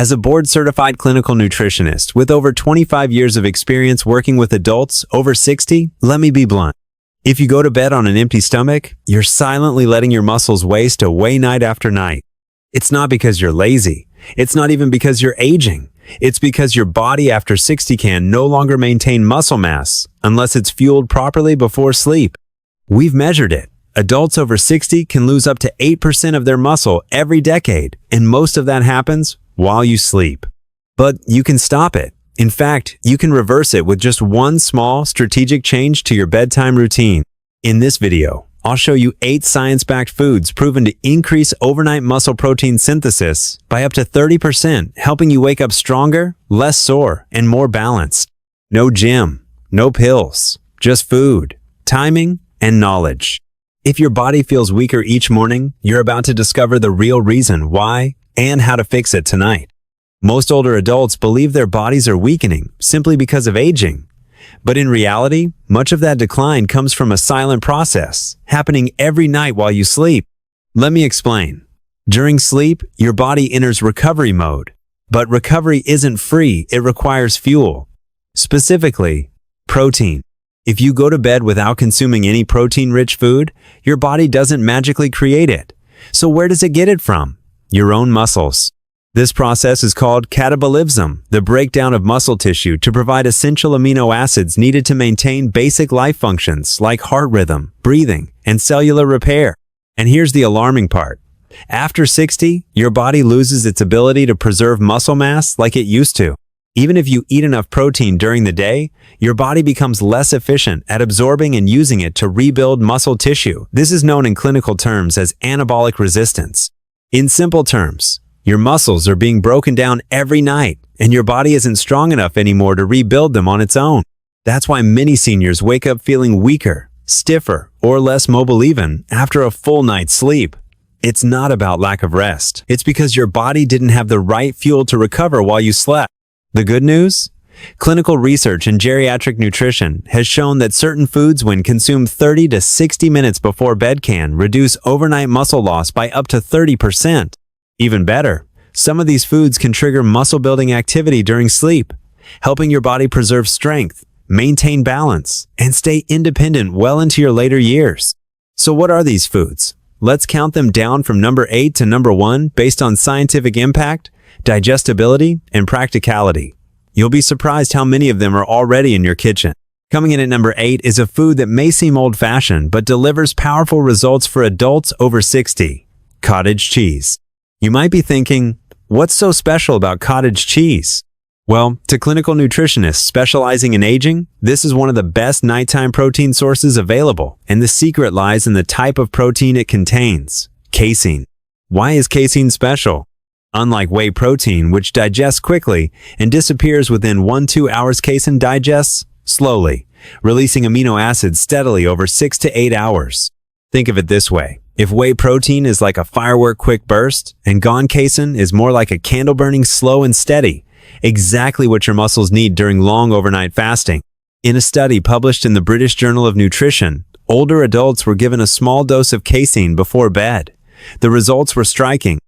As a board-certified clinical nutritionist with over 25 years of experience working with adults over 60, let me be blunt. If you go to bed on an empty stomach, you're silently letting your muscles waste away night after night. It's not because you're lazy. It's not even because you're aging. It's because your body after 60 can no longer maintain muscle mass unless it's fueled properly before sleep. We've measured it. Adults over 60 can lose up to 8% of their muscle every decade, and most of that happens while you sleep. But you can stop it. In fact, you can reverse it with just one small strategic change to your bedtime routine. In this video, I'll show you 8 science-backed foods proven to increase overnight muscle protein synthesis by up to 30%, helping you wake up stronger, less sore, and more balanced. No gym, no pills, just food, timing, and knowledge. If your body feels weaker each morning, you're about to discover the real reason why and how to fix it tonight. Most older adults believe their bodies are weakening simply because of aging. But in reality, much of that decline comes from a silent process happening every night while you sleep. Let me explain. During sleep, your body enters recovery mode. But recovery isn't free, it requires fuel. Specifically, protein. If you go to bed without consuming any protein-rich food, your body doesn't magically create it. So where does it get it from? Your own muscles. This process is called catabolism, the breakdown of muscle tissue to provide essential amino acids needed to maintain basic life functions like heart rhythm, breathing, and cellular repair. And here's the alarming part. After 60, your body loses its ability to preserve muscle mass like it used to. Even if you eat enough protein during the day, your body becomes less efficient at absorbing and using it to rebuild muscle tissue. This is known in clinical terms as anabolic resistance. In simple terms, your muscles are being broken down every night, and your body isn't strong enough anymore to rebuild them on its own. That's why many seniors wake up feeling weaker, stiffer, or less mobile even after a full night's sleep. It's not about lack of rest. It's because your body didn't have the right fuel to recover while you slept. The good news? Clinical research in geriatric nutrition has shown that certain foods, when consumed 30 to 60 minutes before bed, can reduce overnight muscle loss by up to 30%. Even better, some of these foods can trigger muscle-building activity during sleep, helping your body preserve strength, maintain balance, and stay independent well into your later years. So what are these foods? Let's count them down from number 8 to number 1 based on scientific impact, digestibility, and practicality. You'll be surprised how many of them are already in your kitchen. Coming in at number 8 is a food that may seem old-fashioned but delivers powerful results for adults over 60. Cottage cheese. You might be thinking, what's so special about cottage cheese? Well, to clinical nutritionists specializing in aging, this is one of the best nighttime protein sources available, and the secret lies in the type of protein it contains: casein. Why is casein special? Unlike whey protein, which digests quickly and disappears within 1-2 hours, casein digests slowly, releasing amino acids steadily over 6 to 8 hours. Think of it this way. If whey protein is like a firework quick burst, and gone casein is more like a candle burning slow and steady, exactly what your muscles need during long overnight fasting. In a study published in the British Journal of Nutrition, older adults were given a small dose of casein before bed. The results were striking.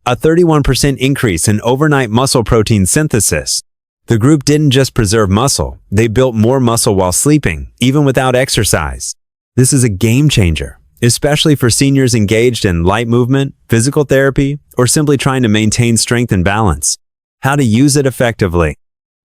A 31% increase in overnight muscle protein synthesis. The group didn't just preserve muscle, they built more muscle while sleeping, even without exercise. This is a game changer, especially for seniors engaged in light movement, physical therapy, or simply trying to maintain strength and balance. How to use it effectively.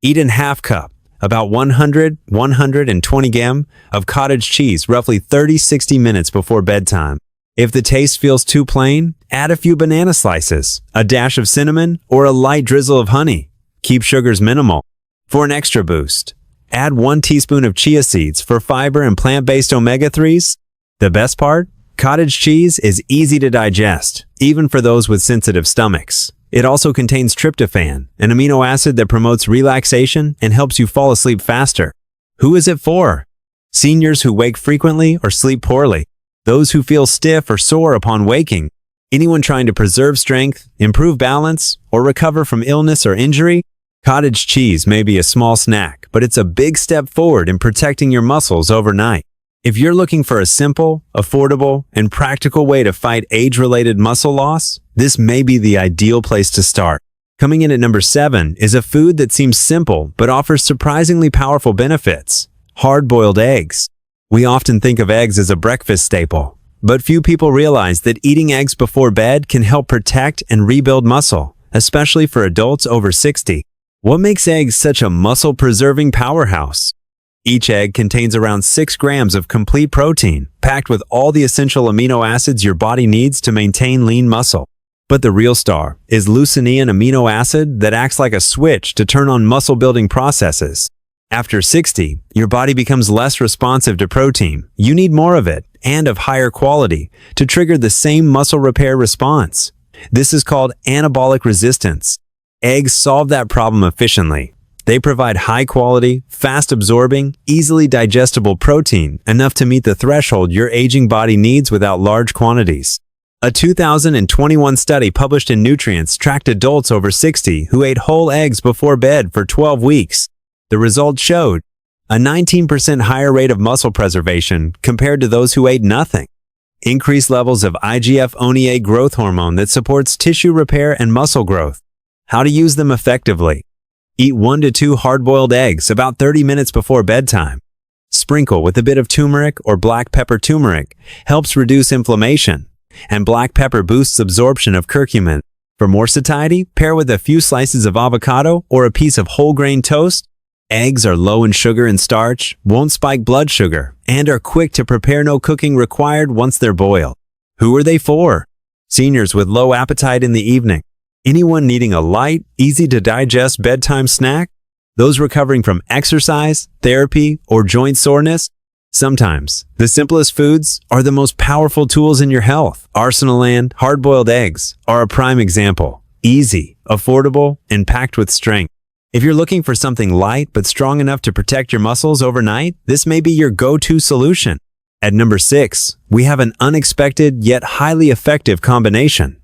Eat in half cup, about 120 g of cottage cheese roughly 30-60 minutes before bedtime. If the taste feels too plain, add a few banana slices, a dash of cinnamon, or a light drizzle of honey. Keep sugars minimal. For an extra boost, add 1 teaspoon of chia seeds for fiber and plant-based omega-3s. The best part? Cottage cheese is easy to digest, even for those with sensitive stomachs. It also contains tryptophan, an amino acid that promotes relaxation and helps you fall asleep faster. Who is it for? Seniors who wake frequently or sleep poorly. Those who feel stiff or sore upon waking. Anyone trying to preserve strength, improve balance, or recover from illness or injury? Cottage cheese may be a small snack, but it's a big step forward in protecting your muscles overnight. If you're looking for a simple, affordable, and practical way to fight age-related muscle loss, this may be the ideal place to start. Coming in at number 7 is a food that seems simple but offers surprisingly powerful benefits: hard-boiled eggs. We often think of eggs as a breakfast staple, but few people realize that eating eggs before bed can help protect and rebuild muscle, especially for adults over 60. What makes eggs such a muscle-preserving powerhouse? Each egg contains around 6 grams of complete protein, packed with all the essential amino acids your body needs to maintain lean muscle. But the real star is leucine, an amino acid that acts like a switch to turn on muscle-building processes. After 60, your body becomes less responsive to protein. You need more of it, and of higher quality, to trigger the same muscle repair response. This is called anabolic resistance. Eggs solve that problem efficiently. They provide high-quality, fast-absorbing, easily digestible protein, enough to meet the threshold your aging body needs without large quantities. A 2021 study published in Nutrients tracked adults over 60 who ate whole eggs before bed for 12 weeks. The results showed a 19% higher rate of muscle preservation compared to those who ate nothing. Increased levels of IGF-1A growth hormone that supports tissue repair and muscle growth. How to use them effectively. Eat 1 to 2 hard-boiled eggs about 30 minutes before bedtime. Sprinkle with a bit of turmeric or black pepper. Turmeric helps reduce inflammation, and black pepper boosts absorption of curcumin. For more satiety, pair with a few slices of avocado or a piece of whole grain toast. Eggs are low in sugar and starch, won't spike blood sugar, and are quick to prepare. No cooking required once they're boiled. Who are they for? Seniors with low appetite in the evening. Anyone needing a light, easy-to-digest bedtime snack? Those recovering from exercise, therapy, or joint soreness? Sometimes, the simplest foods are the most powerful tools in your health. Arsenal and hard-boiled eggs are a prime example. Easy, affordable, and packed with strength. If you're looking for something light but strong enough to protect your muscles overnight, this may be your go-to solution. At number 6, we have an unexpected yet highly effective combination.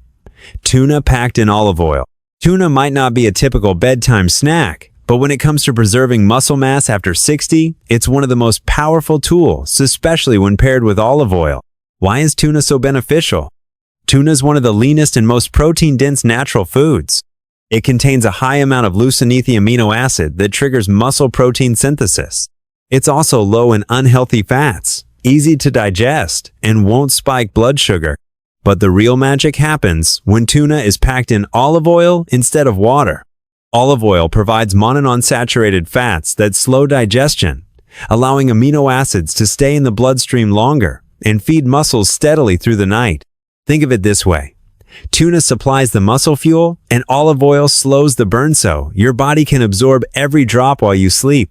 Tuna packed in olive oil. Tuna might not be a typical bedtime snack, but when it comes to preserving muscle mass after 60, it's one of the most powerful tools, especially when paired with olive oil. Why is tuna so beneficial? Tuna is one of the leanest and most protein-dense natural foods. It contains a high amount of leucine, the amino acid that triggers muscle protein synthesis. It's also low in unhealthy fats, easy to digest, and won't spike blood sugar. But the real magic happens when tuna is packed in olive oil instead of water. Olive oil provides monounsaturated fats that slow digestion, allowing amino acids to stay in the bloodstream longer and feed muscles steadily through the night. Think of it this way. Tuna supplies the muscle fuel, and olive oil slows the burn so your body can absorb every drop while you sleep.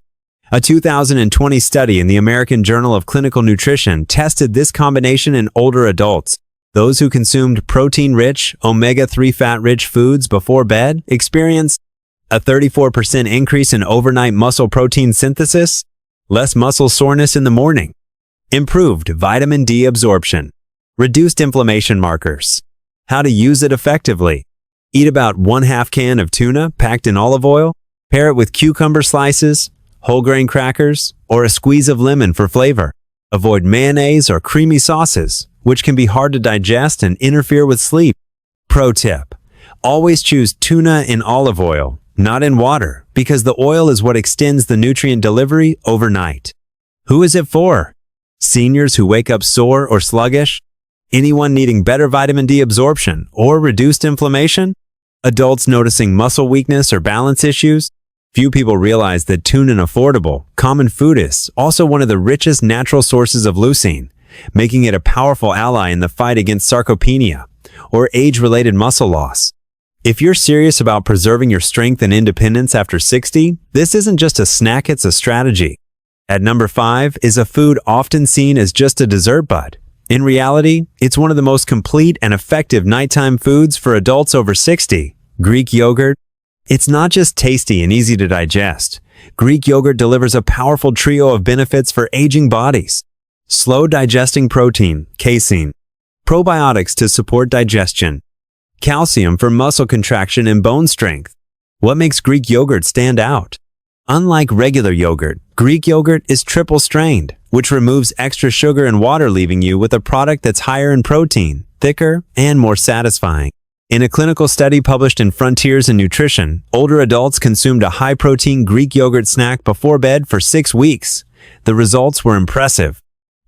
A 2020 study in the American Journal of Clinical Nutrition tested this combination in older adults. Those who consumed protein-rich, omega-3 fat-rich foods before bed experienced a 34% increase in overnight muscle protein synthesis, less muscle soreness in the morning, improved vitamin D absorption, reduced inflammation markers. How to use it effectively. Eat about 1/2 can of tuna packed in olive oil. Pair it with cucumber slices, whole grain crackers, or a squeeze of lemon for flavor. Avoid mayonnaise or creamy sauces, which can be hard to digest and interfere with sleep. Pro tip: always choose tuna in olive oil, not in water, because the oil is what extends the nutrient delivery overnight. Who is it for? Seniors who wake up sore or sluggish? Anyone needing better vitamin D absorption or reduced inflammation? Adults noticing muscle weakness or balance issues? Few people realize that tuna, an affordable, common food, is also one of the richest natural sources of leucine, making it a powerful ally in the fight against sarcopenia, or age-related muscle loss. If you're serious about preserving your strength and independence after 60, this isn't just a snack, it's a strategy. At number 5 is a food often seen as just a dessert, but in reality, it's one of the most complete and effective nighttime foods for adults over 60. Greek yogurt. It's not just tasty and easy to digest. Greek yogurt delivers a powerful trio of benefits for aging bodies. Slow digesting protein, casein. Probiotics to support digestion. Calcium for muscle contraction and bone strength. What makes Greek yogurt stand out? Unlike regular yogurt, Greek yogurt is triple strained, which removes extra sugar and water, leaving you with a product that's higher in protein, thicker, and more satisfying. In a clinical study published in Frontiers in Nutrition, older adults consumed a high-protein Greek yogurt snack before bed for 6 weeks. The results were impressive.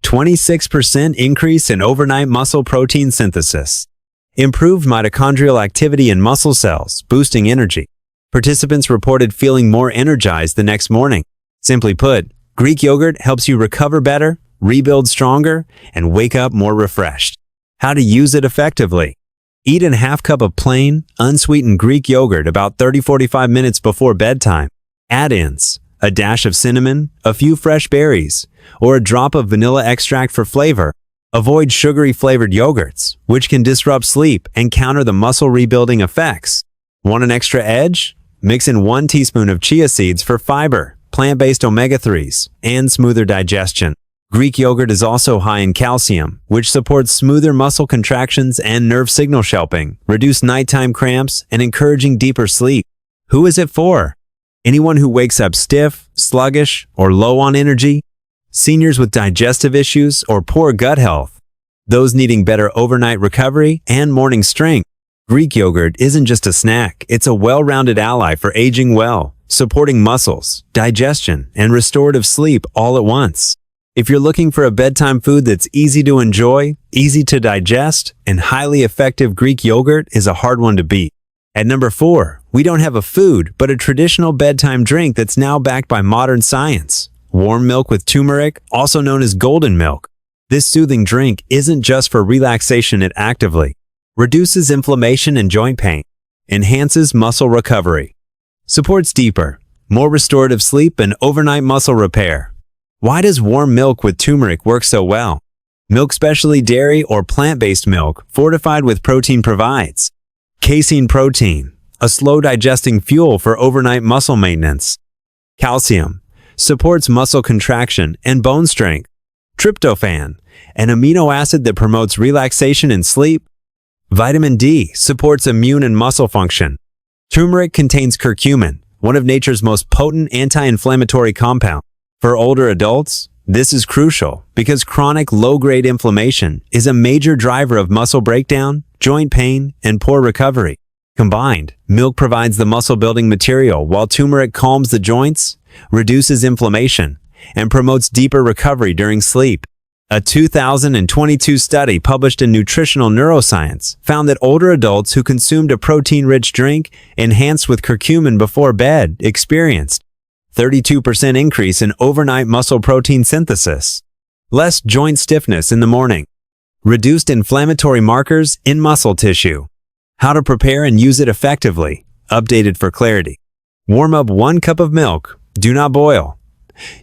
26% increase in overnight muscle protein synthesis. Improved mitochondrial activity in muscle cells, boosting energy. Participants reported feeling more energized the next morning. Simply put, Greek yogurt helps you recover better, rebuild stronger, and wake up more refreshed. How to use it effectively. Eat a half cup of plain, unsweetened Greek yogurt about 30-45 minutes before bedtime. Add-ins: a dash of cinnamon, a few fresh berries, or a drop of vanilla extract for flavor. Avoid sugary flavored yogurts, which can disrupt sleep and counter the muscle rebuilding effects. Want an extra edge? Mix in 1 teaspoon of chia seeds for fiber, plant-based omega-3s, and smoother digestion. Greek yogurt is also high in calcium, which supports smoother muscle contractions and nerve signal shelping, reduce nighttime cramps, and encouraging deeper sleep. Who is it for? Anyone who wakes up stiff, sluggish, or low on energy? Seniors with digestive issues or poor gut health? Those needing better overnight recovery and morning strength? Greek yogurt isn't just a snack, it's a well-rounded ally for aging well, supporting muscles, digestion, and restorative sleep all at once. If you're looking for a bedtime food that's easy to enjoy, easy to digest, and highly effective, Greek yogurt is a hard one to beat. At number 4, we don't have a food, but a traditional bedtime drink that's now backed by modern science. Warm milk with turmeric, also known as golden milk. This soothing drink isn't just for relaxation, it actively reduces inflammation and joint pain, enhances muscle recovery, supports deeper, more restorative sleep and overnight muscle repair. Why does warm milk with turmeric work so well? Milk, especially dairy or plant-based milk, fortified with protein, provides casein protein, a slow-digesting fuel for overnight muscle maintenance. Calcium, supports muscle contraction and bone strength. Tryptophan, an amino acid that promotes relaxation and sleep. Vitamin D, supports immune and muscle function. Turmeric contains curcumin, one of nature's most potent anti-inflammatory compounds. For older adults, this is crucial because chronic low-grade inflammation is a major driver of muscle breakdown, joint pain, and poor recovery. Combined, milk provides the muscle-building material while turmeric calms the joints, reduces inflammation, and promotes deeper recovery during sleep. A 2022 study published in Nutritional Neuroscience found that older adults who consumed a protein-rich drink enhanced with curcumin before bed experienced 32% increase in overnight muscle protein synthesis, less joint stiffness in the morning, reduced inflammatory markers in muscle tissue. How to prepare and use it effectively, updated for clarity. Warm up 1 cup of milk, do not boil.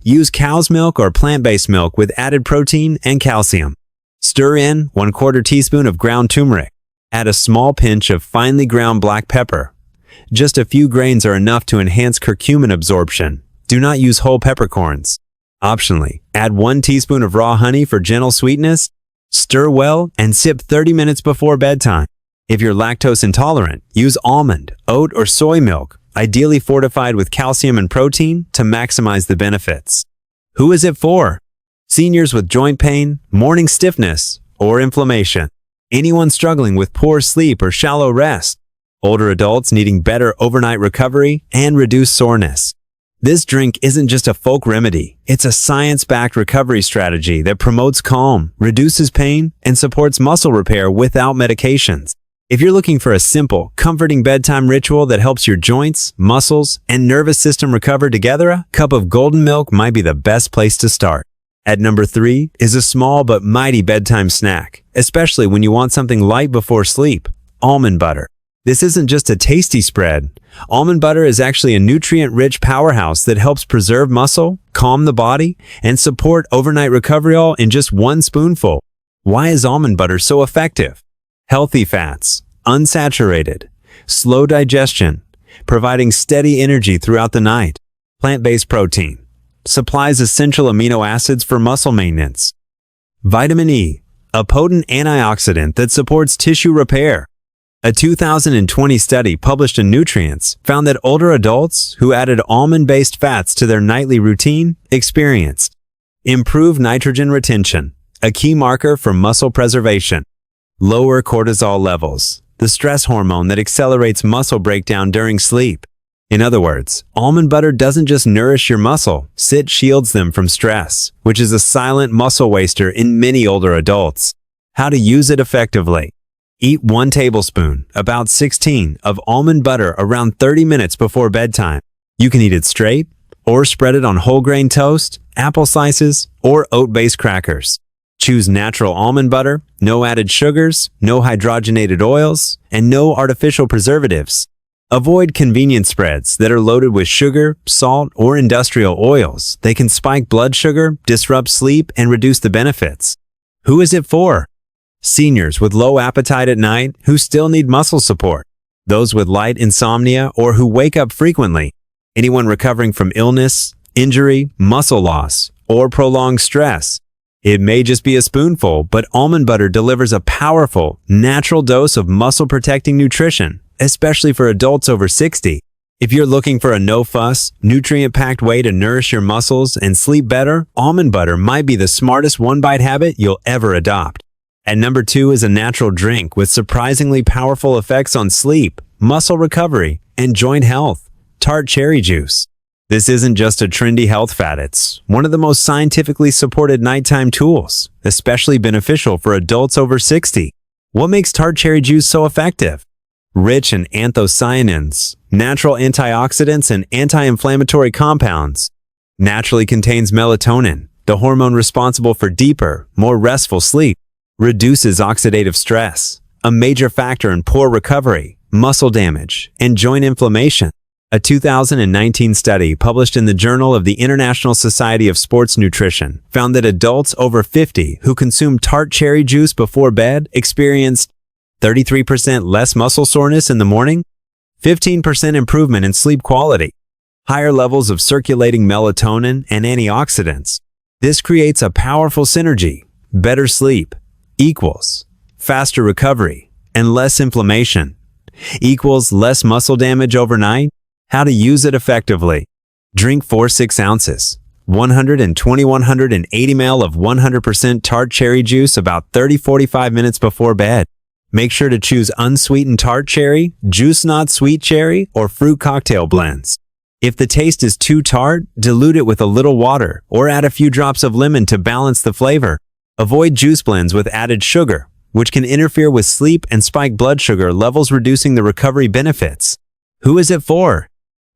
Use cow's milk or plant-based milk with added protein and calcium. Stir in 1/4 teaspoon of ground turmeric. Add a small pinch of finely ground black pepper. Just a few grains are enough to enhance curcumin absorption. Do not use whole peppercorns. Optionally, add 1 teaspoon of raw honey for gentle sweetness. Stir well and sip 30 minutes before bedtime. If you're lactose intolerant, use almond, oat, or soy milk, ideally fortified with calcium and protein, to maximize the benefits. Who is it for? Seniors with joint pain, morning stiffness, or inflammation. Anyone struggling with poor sleep or shallow rest. Older adults needing better overnight recovery and reduced soreness. This drink isn't just a folk remedy, it's a science-backed recovery strategy that promotes calm, reduces pain, and supports muscle repair without medications. If you're looking for a simple, comforting bedtime ritual that helps your joints, muscles, and nervous system recover together, a cup of golden milk might be the best place to start. At number 3 is a small but mighty bedtime snack, especially when you want something light before sleep: almond butter. This isn't just a tasty spread. Almond butter is actually a nutrient-rich powerhouse that helps preserve muscle, calm the body, and support overnight recovery, all in just 1 spoonful. Why is almond butter so effective? Healthy fats, unsaturated, slow digestion, providing steady energy throughout the night. Plant-based protein, supplies essential amino acids for muscle maintenance. Vitamin E, a potent antioxidant that supports tissue repair. A 2020 study published in Nutrients found that older adults who added almond-based fats to their nightly routine experienced improved nitrogen retention, a key marker for muscle preservation, lower cortisol levels, the stress hormone that accelerates muscle breakdown during sleep. In other words, almond butter doesn't just nourish your muscle, it shields them from stress, which is a silent muscle waster in many older adults. How to use it effectively. Eat 1 tablespoon, about 16, of almond butter around 30 minutes before bedtime. You can eat it straight, or spread it on whole grain toast, apple slices, or oat-based crackers. Choose natural almond butter, no added sugars, no hydrogenated oils, and no artificial preservatives. Avoid convenience spreads that are loaded with sugar, salt, or industrial oils. They can spike blood sugar, disrupt sleep, and reduce the benefits. Who is it for? Seniors with low appetite at night who still need muscle support. Those with light insomnia or who wake up frequently. Anyone recovering from illness, injury, muscle loss, or prolonged stress. It may just be a spoonful, but almond butter delivers a powerful, natural dose of muscle-protecting nutrition, especially for adults over 60. If you're looking for a no-fuss, nutrient-packed way to nourish your muscles and sleep better, almond butter might be the smartest one-bite habit you'll ever adopt. At number 2 is a natural drink with surprisingly powerful effects on sleep, muscle recovery, and joint health. Tart cherry juice. This isn't just a trendy health fad, it's one of the most scientifically supported nighttime tools, especially beneficial for adults over 60. What makes tart cherry juice so effective? Rich in anthocyanins, natural antioxidants, and anti-inflammatory compounds. Naturally contains melatonin, the hormone responsible for deeper, more restful sleep. Reduces oxidative stress, a major factor in poor recovery, muscle damage, and joint inflammation. A 2019 study published in the Journal of the International Society of Sports Nutrition found that adults over 50 who consumed tart cherry juice before bed experienced 33% less muscle soreness in the morning, 15% improvement in sleep quality, higher levels of circulating melatonin and antioxidants. This creates a powerful synergy. Better sleep equals faster recovery and less inflammation equals less muscle damage overnight. How to use it effectively. Drink 4-6 ounces, 120-180 ml of 100% tart cherry juice about 30-45 minutes before bed. Make sure to choose unsweetened tart cherry, juice not sweet cherry, or fruit cocktail blends. If the taste is too tart, dilute it with a little water or add a few drops of lemon to balance the flavor. Avoid juice blends with added sugar, which can interfere with sleep and spike blood sugar levels, reducing the recovery benefits. Who is it for?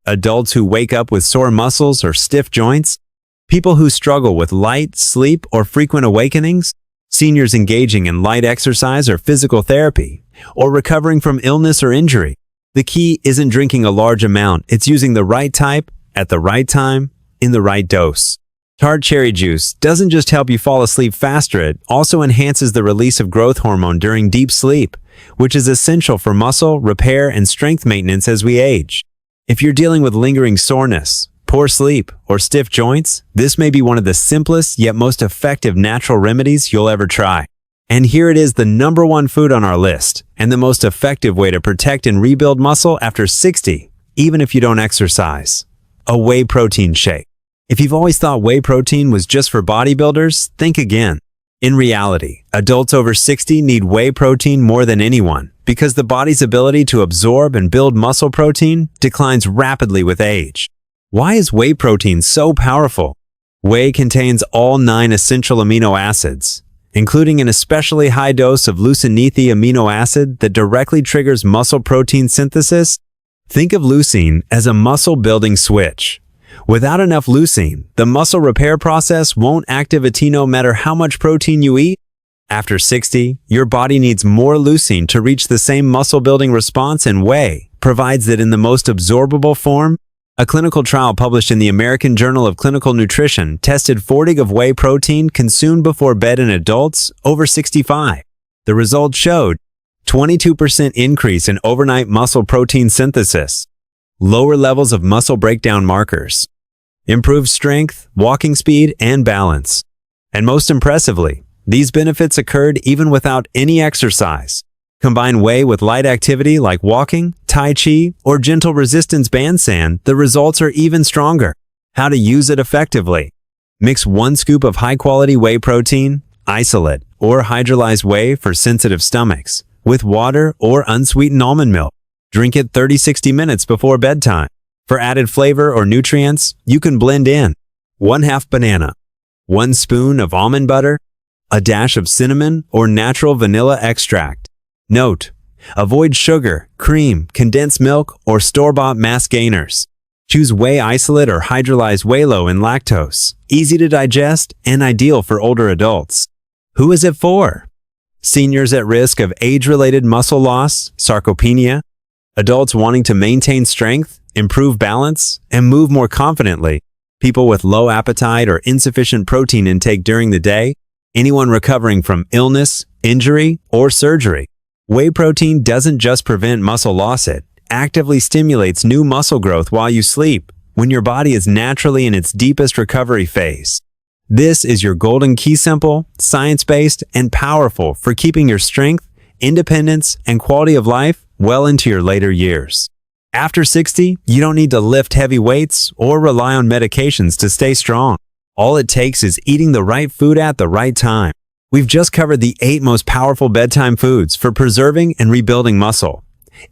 Adults who wake up with sore muscles or stiff joints, people who struggle with light sleep or frequent awakenings, seniors engaging in light exercise or physical therapy, or recovering from illness or injury. The key isn't drinking a large amount, it's using the right type, at the right time, in the right dose. Tart cherry juice doesn't just help you fall asleep faster, it also enhances the release of growth hormone during deep sleep, which is essential for muscle repair and strength maintenance as we age. If you're dealing with lingering soreness, poor sleep, or stiff joints, this may be one of the simplest yet most effective natural remedies you'll ever try. And here it is, the number 1 food on our list, and the most effective way to protect and rebuild muscle after 60, even if you don't exercise. A whey protein shake. If you've always thought whey protein was just for bodybuilders, think again. In reality, adults over 60 need whey protein more than anyone because the body's ability to absorb and build muscle protein declines rapidly with age. Why is whey protein so powerful? Whey contains all 9 essential amino acids, including an especially high dose of leucine amino acid that directly triggers muscle protein synthesis. Think of leucine as a muscle-building switch. Without enough leucine, the muscle repair process won't activate no matter how much protein you eat. After 60, your body needs more leucine to reach the same muscle-building response, and whey provides it in the most absorbable form. A clinical trial published in the American Journal of Clinical Nutrition tested 40 of whey protein consumed before bed in adults over 65. The results showed 22% increase in overnight muscle protein synthesis, lower levels of muscle breakdown markers, improved strength, walking speed, and balance. And most impressively, these benefits occurred even without any exercise. Combine whey with light activity like walking, tai chi, or gentle resistance bandstand, the results are even stronger. How to use it effectively. Mix 1 scoop of high-quality whey protein, isolate, or hydrolyzed whey for sensitive stomachs, with water or unsweetened almond milk. Drink it 30-60 minutes before bedtime. For added flavor or nutrients, you can blend in 1/2 banana, 1 spoon of almond butter, a dash of cinnamon or natural vanilla extract. Note: avoid sugar, cream, condensed milk, or store-bought mass gainers. Choose whey isolate or hydrolyzed whey low in lactose, easy to digest and ideal for older adults. Who is it for? Seniors at risk of age-related muscle loss, sarcopenia, adults wanting to maintain strength, improve balance, and move more confidently, people with low appetite or insufficient protein intake during the day, anyone recovering from illness, injury, or surgery. Whey protein doesn't just prevent muscle loss, it actively stimulates new muscle growth while you sleep, when your body is naturally in its deepest recovery phase. This is your golden key, simple, science-based, and powerful for keeping your strength, independence, and quality of life well into your later years. After 60, you don't need to lift heavy weights or rely on medications to stay strong. All it takes is eating the right food at the right time. We've just covered the 8 most powerful bedtime foods for preserving and rebuilding muscle.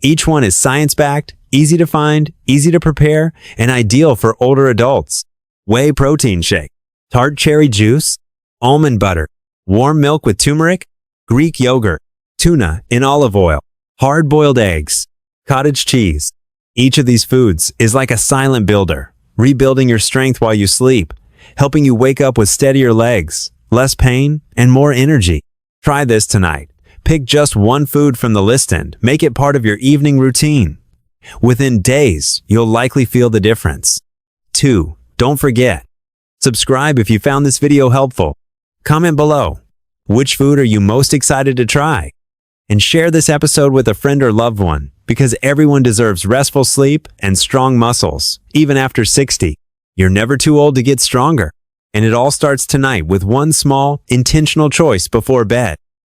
Each one is science-backed, easy to find, easy to prepare, and ideal for older adults. Whey protein shake, tart cherry juice, almond butter, warm milk with turmeric, Greek yogurt, tuna in olive oil, hard-boiled eggs, cottage cheese. Each of these foods is like a silent builder, rebuilding your strength while you sleep, helping you wake up with steadier legs, less pain, and more energy. Try this tonight. Pick just one food from the list and make it part of your evening routine. Within days, you'll likely feel the difference. 2. Don't forget. Subscribe if you found this video helpful. Comment below. Which food are you most excited to try? And share this episode with a friend or loved one, because everyone deserves restful sleep and strong muscles, even after 60. You're never too old to get stronger. And it all starts tonight with one small, intentional choice before bed.